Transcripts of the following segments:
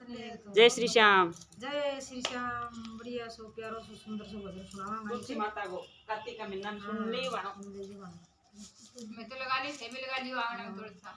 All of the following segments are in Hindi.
जय श्री श्याम। जय श्री श्याम। बढ़िया सो प्यारो सो सुंदर सो भजन सुनावा तुलसी माता को कार्तिक का महीना सुन ले वाणो। मैं तो लगा ली, सेब लगा लियो आंगन में तुलसा।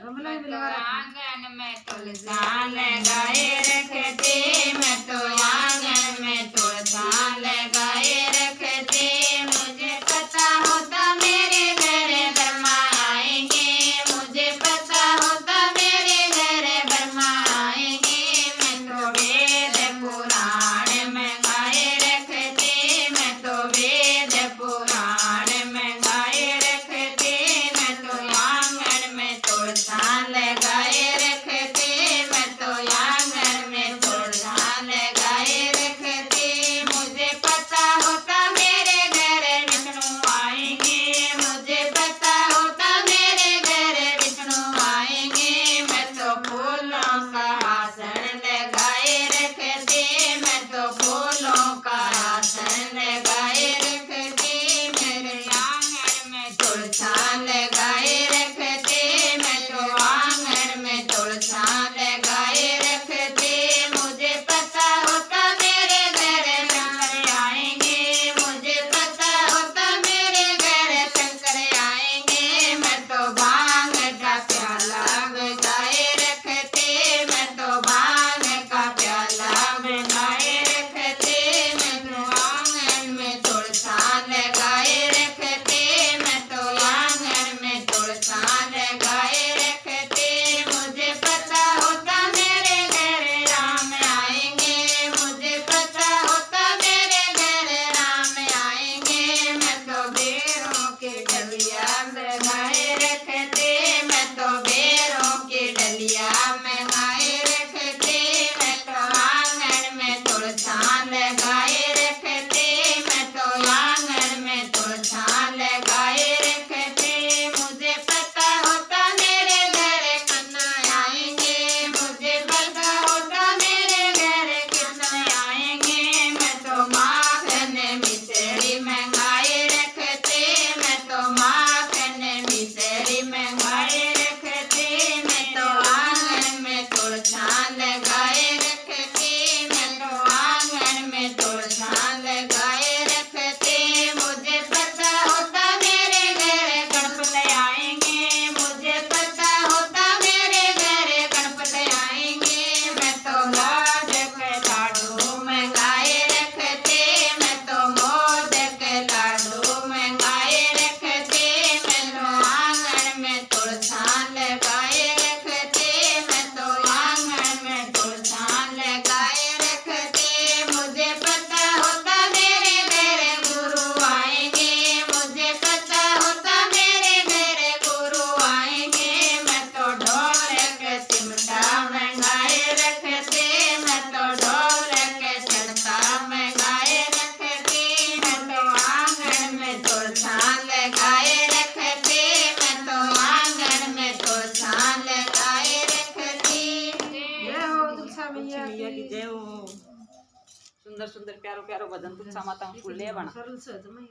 गमला में लगा आंगन में तुलसा लगाए रखते, मैं तो आंगन में तुलसा लगाए रखते। मुझे पता होता मेरे घर ब्रह्मा आएंगे, मुझे पता होता मेरे घर ब्रह्मा आएंगे। मैं तो वेद पुराण में गाए रखते, मैं तो वेद पुराण में गाए रखते। मैं तो आंगन में तुलसा लगाए रखते, मैं तो आंगन में तुलसा लगाए रखते। मुझे पता होता मेरे घर विष्णु आएंगे, मुझे पता होता मेरे घर विष्णु आएंगे। मैं तो फूलों का आसन लगाए रखते, मैं तो फूलों का आसन लगाए रखते। मेरे आंगन में तुलसा लगाए रखते, मैं तो आंगन में तुलसा लगाए रखते। मुझे पता होता मेरे घर शंकर आएंगे, मुझे पता होता मेरे घर शंकर आएंगे। मैं तो भांग का प्याला बनाए रखते, मैं तो भांग का प्याला बनाए रखते। मैं तो आंगन में तुलसा लगाए रखते, मैं तो आंगन में तुलसा लगाए रखते। मुझे पता होता मेरे घर राम आएंगे, मुझे पता होता मेरे घर राम आएंगे। मैं तो बेरों के डलिया लगाए रखते, मैं तो बेरों के डलिया लगाए रखते। मैं तो आंगन में तुलसा लगाए रखते, मैं तो आंगन में तुलसा लगाए रखते। मुझे पता होता मेरे घर कन्हैया आएंगे, मुझे पता होता मेरे घर कन्हैया आएंगे। मैं तो माखन मिश्री मंगाए रखते, मैं तो माखन मिश्री मंगाए रखते। मैं तो आंगन में तुलसा लगाए रखते, मैं तो आंगन में तुलसा लगाए रखते। मुझे पता होता मेरे घर गणपति आएंगे, मुझे पता होता मेरे घर गणपति आएंगे। मैं तो मोदक लाडू मंगाए रखते, मैं तो मोदक लाडू मंगाए रखते। मैं तो आंगन में तुलसा लगाए रखते, मैं तो आंगन में तुलसा लगाए रखते। मुझे पता होता मेरे घर गुरु आएंगे, मुझे पता होता मेरे घर गुरु आएंगे। मैं तो ढोलक चिमटा मंगाए रखते, मैं तो ढोलक चिमटा मंगाए रखते। मैं तो आंगन में तुलसा लगाए रखते, मैं तो आंगन में तुलसा लगाए रखती। जय हो तुलसा मैया मैया की की। जय हो। सुंदर सुंदर प्यारो प्यारो भजन तुलसा माता को ले वाणो। सरल से जमाई